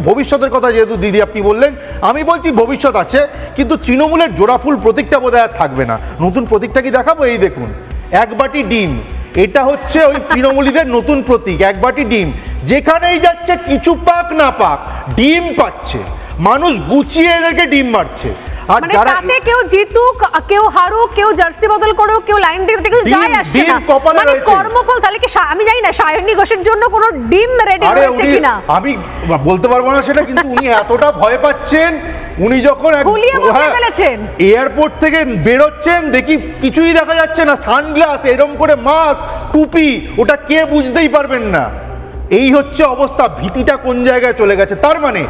ভবিষ্যতের কথা যেহেতু দিদি আপনি বললেন, আমি বলছি ভবিষ্যৎ আছে, কিন্তু তৃণমূলের জোড়াফুল প্রতীকটা বোধহয় আর থাকবে না। নতুন প্রতীকটা কি দেখাবো? এই দেখুন, এক বাটি ডিম। এটা হচ্ছে ওই তৃণমূলীদের নতুন প্রতীক, এক বাটি ডিম। যেখানেই যাচ্ছে কিছু পাক না পাক ডিম পাচ্ছে, মানুষ গুছিয়ে এদেরকে ডিম মারছে। আর মানে যারা তাতে কেউ জিতুক কেউ হারুক কেউ জার্সি বদল করুক কেউ লাইন দিতে কেউ যায় আসছে না, মানে কর্মফল। তাহলে কি আমি জানি না সায়নী ঘোষের জন্য কোনো ডিম রেডি হয়েছে কিনা, আমি বলতে পারবো না সেটা, কিন্তু উনি এতটা ভয় পাচ্ছেন, উনি যখন এয়ারপোর্ট থেকে বেরোচ্ছেন দেখি কিছুই দেখা যাচ্ছে না, সানগ্লাস এরকম করে মাস্ক টুপি, ওটা কে বুঝতেই পারবেন না। এই হচ্ছে অবস্থা, ভীতিটা কোন জায়গায় চলে গেছে। তার মানে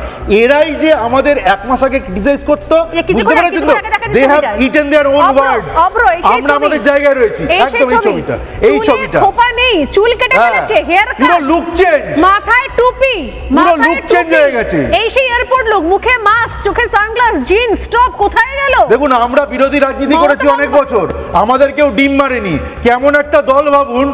এরাই যে আমাদের এক মাস আগে ক্রিটিসাইজ করতো, বুঝতে পেরেছেন তো, they have eaten their own words. আমরা আমাদের জায়গায় রয়েছি। একদম এই ছবিটা খোপা নেই, চুল কেটে ফেলেছে, হেয়ার কাট, পুরো লুক চেঞ্জ, মাথায় টুপি, পুরো লুক চেঞ্জ হয়ে গেছে। এই সেই এয়ারপোর্ট লুক, মুখে মাস্ক, চোখে সানগ্লাস, জিন্স টপ, কোথায় গেল? দেখুন, আমরা বিরোধী রাজনীতি করেছি অনেক বছর, আমাদের কেউ ডিম মারেনি। কেমন একটা দল ভাবুন,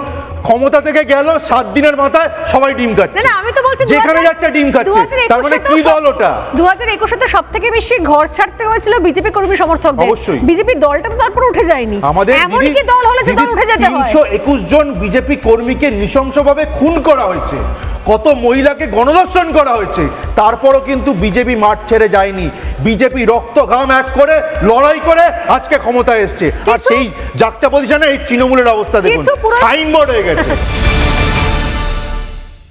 ক্ষমতা থেকে গেল 7 দিনের মাথায় সবাই ডিম খাচ্ছে। না আমি তো বলছি যেখানে যাচ্ছে ডিম খাচ্ছে, তার মানে কি দল ওটা? 2021 তে সবথেকে বেশি ঘর ছাড়তে হয়েছিল বিজেপি কর্মী সমর্থকদের। বিজেপি দলটা তো তারপর উঠে যায়নি। আমাদের এমন কি দল হলে যে দল উঠে যেতে হয়? 321 জন বিজেপি কর্মীকে নৃশংসভাবে খুন করা হয়েছে, কত মহিলাকে গণধর্ষণ করা হয়েছে, তারপরও কিন্তু বিজেপি মাঠ ছেড়ে যায়নি। বিজেপি রক্ত ঘাম এক করে লড়াই করে আজকে ক্ষমতায় এসছে। আর সেই জাক্সটাপোজিশনে এই তৃণমূলের অবস্থা দেখুন, সাইনবোর্ড হয়ে গেছে।